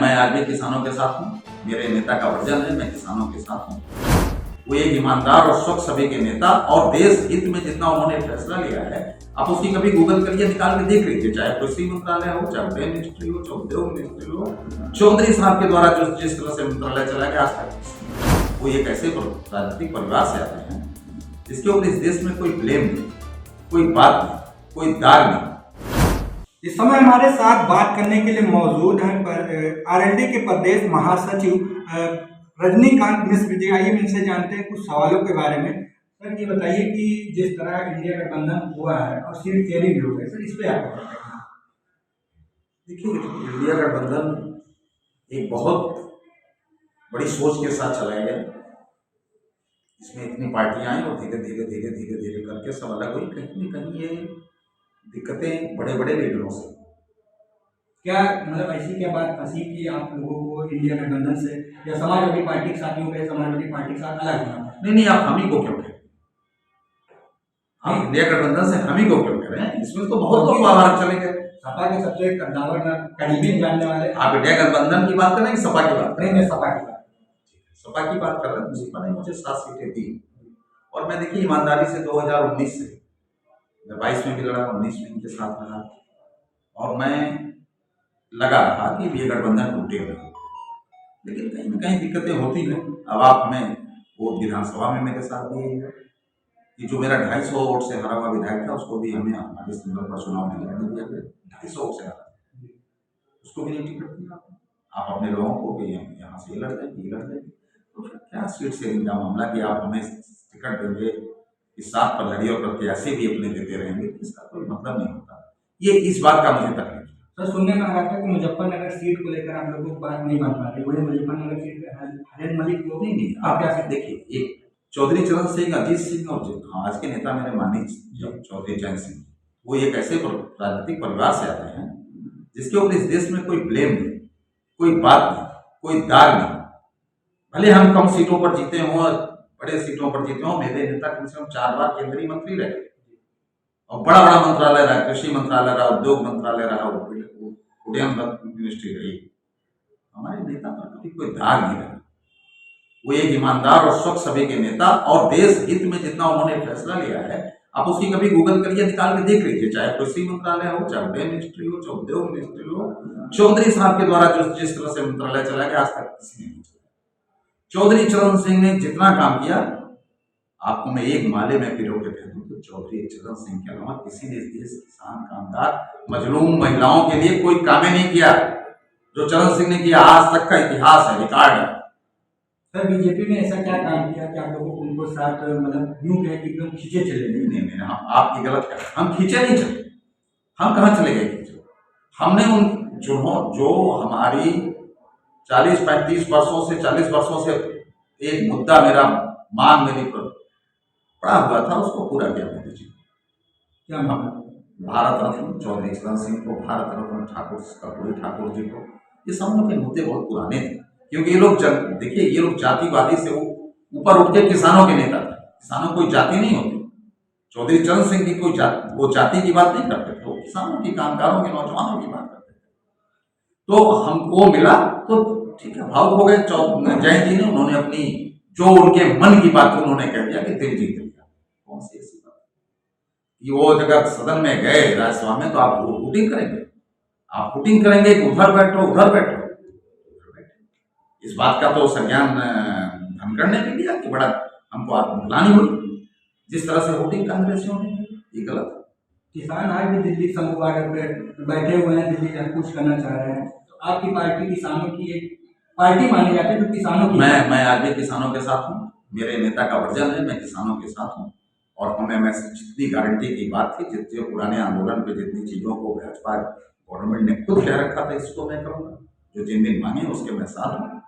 मैं आज भी किसानों के साथ हूँ। मेरे नेता का वर्जन है, मैं किसानों के साथ हूँ। वो एक ईमानदार और स्वच्छ सभी के नेता, और देश हित में जितना उन्होंने फैसला लिया है, आप उसकी कभी गूगल करिए, निकाल के देख लीजिए, चाहे कृषि मंत्रालय हो, चाहे उद्योग मिनिस्ट्री हो, चाहे उद्योग मिनिस्ट्री हो। चौधरी साहब के द्वारा जो जिस तरह से मंत्रालय चला गया आज तक, वो एक ऐसे राजनीतिक परिवार से आते हैं जिसके ऊपर इस देश में कोई ब्लेम नहीं, कोई बात नहीं, कोई दाग नहीं। इस समय हमारे साथ बात करने के लिए मौजूद हैं आरएलडी के प्रदेश महासचिव रजनीकांत मिश्र जी। आइए इनसे जानते हैं कुछ सवालों के बारे में। सर ये बताइए कि जिस तरह इंडिया गठबंधन हुआ है और सीट चेंज भी हो गई, सर इस पे आपका क्या कहना है? देखिए, इंडिया गठबंधन एक बहुत बड़ी सोच के साथ चलाया गया। इसमें इतनी पार्टियां आई और धीरे धीरे करके सब अलग हुई। कहीं न कहीं ये दिक्कतें बड़े बड़े लीडरों से, क्या मतलब ऐसी क्या बात फंसी कि आप लोगों को इंडिया गठबंधन से या समाजवादी पार्टी के साथियों पे समाजवादी पार्टी के साथ अलग होना? नहीं, आप हम ही को क्यों कह रहे हैं? आप इंडिया गठबंधन से हम ही को क्यों कह रहे हैं? इसमें तो बहुत लोग बाहर चले गए। सपा के सबसे करीबी जानने वाले आप इंडिया गठबंधन की बात कर रहे हैं कि सपा की बात? नहीं, सपा की बात। सपा की बात कर रहे हैं। सपा ने मुझे 7 सीटें दी, और मैं देखिए ईमानदारी से 2019 से मैं 22 में भी लड़ा, 19 में इनके साथ रहा, और मैं लगा रहा कि ये गठबंधन टूटेगा। लेकिन कहीं न कहीं दिक्कतें होती हैं। अब आप हमें वो विधानसभा में मेरे साथ दिए कि जो मेरा 250 वोट से हरा हुआ विधायक था, उसको भी हमें हमारे सिंबल पर चुनाव में लड़ने दिया गया। 250 वोट से हरा, उसको भी नहीं टिकट दिया। आप अपने लोगों को भी यहाँ से ये लड़ देंगे, तो फिर क्या सीट शेयरिंग का मामला कि आप हमें टिकट देंगे, इस साथ पर लड़िए और प्रत्याशी भी अपने देते रहेंगे, इसका कोई मतलब नहीं होता। ये इस बात का मुझे तकलीफ है। सर सुनने में आ रहा था कि मुजफ्फरनगर सीट को लेकर आप लोगों को बात नहीं बन पा रही, वही मुजफ्फरनगर सीट हरेन मलिक को नहीं, आप क्या देखिए, एक चौधरी चरण सिंह, अजीत सिंह और आज के नेता मेरे माननीय चौधरी चरण सिंह, वो एक ऐसे राजनीतिक परिवार से आते हैं जिसके ऊपर इस देश में कोई ब्लेम नहीं, कोई बात नहीं, कोई दाग नहीं। भले हम कम सीटों पर जीते हों, बड़े सीटों पर जीते हों, मेरे नेता कम से कम 4 बार केंद्रीय मंत्री रहे, और बड़ा मंत्रालय रहा, कृषि मंत्रालय रहा, उद्योग मंत्रालय रहा, उद्यम मिनिस्ट्री रही। हमारे नेता पर कभी कोई दाग नहीं रहा। वो एक ईमानदार और स्वच्छ सभी के नेता, और देश हित में जितना उन्होंने फैसला लिया है, आप उसकी कभी गूगल करिए, निकाल के देख लीजिए, चाहे कृषि मंत्रालय हो, चाहे उद्यम मिनिस्ट्री हो, चाहे उद्योग मिनिस्ट्री हो। चौधरी साहब के द्वारा जो जिस तरह से मंत्रालय चला गया आज तक किसी ने नहीं चला। चौधरी चरण सिंह ने जितना काम किया, आपको मैं एक माले में पिरो के कह दूं तो चौधरी चरण सिंह के अलावा किसी ने इस देश किसान, कामगार, मजलूम महिलाओं के लिए कोई काम नहीं किया जो चरण सिंह ने किया। आज तक का इतिहास है, रिकॉर्ड है। सर बीजेपी ने ऐसा क्या काम किया कि आप लोगों को उनको साथ मतलब यूं कहे कि एकदम खींचे चले? नहीं, आपकी गलत है। हम खींचे नहीं चले। हम कहाँ चले गए खींचे? हमने उन जो हमारी 40-35 वर्षों से 40 वर्षों से एक मुद्दा मेरा मांग मेरी पड़ा हुआ था, उसको पूरा किया मैंने जी। क्या मांगा? भारत रत्न चौधरी चरण सिंह को, भारत रत्न कर्पूरी ठाकुर जी को। ये सब लोग के मुद्दे बहुत पुराने थे, क्योंकि ये लोग देखिए, ये लोग जातिवादी से ऊपर उठ के किसानों के नेता थे। किसानों कोई जाति नहीं होती। चौधरी चरण सिंह की कोई वो जाति की बात नहीं करते थे, वो किसानों की, कामगारों के, नौजवानों की बात करते थे। तो हमको मिला तो ठीक है, भावुक हो गए जैन जी ने। उन्होंने अपनी जो उनके मन की बात उन्होंने कह दिया कि दिल जीत लिया। कौन सी ऐसी बात कि वो जगह सदन में गए राज्यसभा में, तो आप वोटिंग करेंगे, आप वोटिंग करेंगे कि उधर बैठो उधर बैठो। इस बात का तो संज्ञान धनखड़ ने भी लिया कि बड़ा हमको आत्मग्लानि हुई जिस तरह से वोटिंग कांग्रेसियों ने, ये गलत है। किसान आज भी दिल्ली समूह बॉर्डर पे बैठे हुए हैं, दिल्ली का कुछ करना चाह रहे हैं, तो आपकी पार्टी किसानों की एक पार्टी मानी जाती है जो किसानों की। मैं आज भी किसानों के साथ हूँ। मेरे नेता का वर्जन है, मैं किसानों के साथ हूँ। और हमें मैं जितनी गारंटी की बात थी, जितने पुराने आंदोलन पे जितनी चीज़ों को भाजपा गवर्नमेंट ने खुद कह रखा था, इसको मैं करूँगा। जो जिन दिन मांगे उसके मैं साथ हूँ,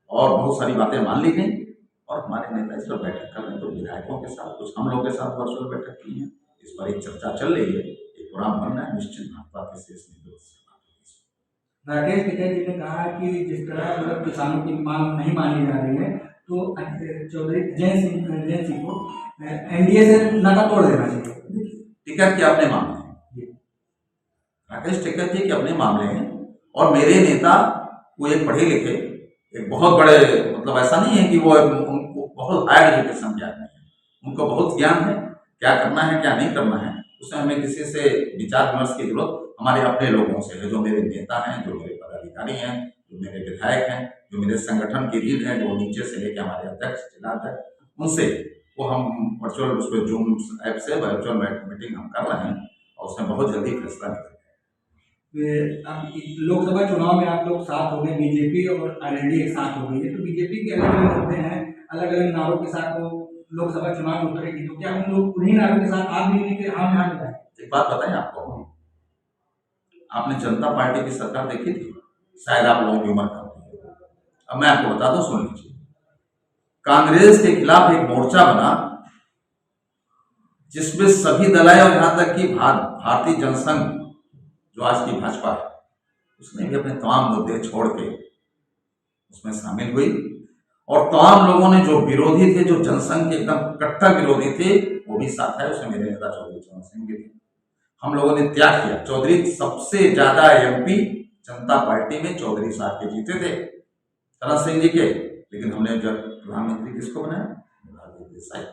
और बहुत सारी बातें मान ली गई, और हमारे नेता इस पर बैठक कर रहे हैं। तो विधायकों के साथ, कुछ हम लोगों के साथ वर्चुअल बैठक की है, इस पर एक चर्चा चल रही है, एक प्रोग्राम बन रहा है। निश्चित भाजपा के शेष राकेश टिकैत जी ने कहा कि जिस तरह मतलब किसानों की मांग नहीं मानी जा रही है, तो चौधरी जैन सिंह को एनडीए से नाता तोड़ देना चाहिए। टिकैत के अपने मामले हैं, राकेश टिकैत जी के अपने मामले हैं, और मेरे नेता वो एक पढ़े लिखे, एक बहुत बड़े, मतलब ऐसा नहीं है कि वो उनको बहुत हायर एजुकेशन के आदमी है, उनको बहुत ज्ञान है, क्या करना है क्या नहीं करना है, उसमें हमें किसी से विचार विमर्श की जरूरत हमारे अपने लोगों से है, जो मेरे नेता हैं, जो मेरे पदाधिकारी हैं, जो मेरे विधायक हैं, जो मेरे संगठन की रीढ़ है, जो नीचे से लेकर हमारे अध्यक्ष जिलाध्यक्ष, उनसे वो हम वर्चुअल उस पर जूम ऐप से वर्चुअल मीटिंग हम कर रहे हैं और उसमें बहुत जल्दी फैसला निकल अब लोकसभा चुनाव में आप लोग साथ हो गए, बीजेपी और आरएलडी एक साथ हो गई है, तो बीजेपी के अलग अलग मुद्दे हैं, अलग अलग नारों के साथ वो लोकसभा चुनाव में उतरेगी, तो क्या हम लोग उन्हीं नारों के साथ आप भी उन्हीं के हम यहाँ मिलाएं? एक बात बताएं आपको, आपने जनता पार्टी की सरकार देखी थी? शायद आप लोगों की उम्र कम है। अब मैं आपको बता दूं, सुन लीजिए। कांग्रेस के खिलाफ एक मोर्चा बना जिसमें सभी दल आए और यहां तक कि भारतीय जनसंघ जो आज की भाजपा है, उसने भी अपने तमाम मुद्दे छोड़ के उसमें शामिल हुई और तमाम लोगों ने, जो विरोधी थे, जो जनसंघ के एकदम कट्टर विरोधी थे, वो भी साथ है। उसमें मेरे नेता चौधरी चरण सिंह भी थे। हम लोगों ने त्याग किया। चौधरी सबसे ज्यादा एमपी जनता पार्टी में चौधरी साहब के जीते थे, चरण सिंह जी के, लेकिन हमने जब प्रधानमंत्री किसको बनाया? भारतीय देसाई।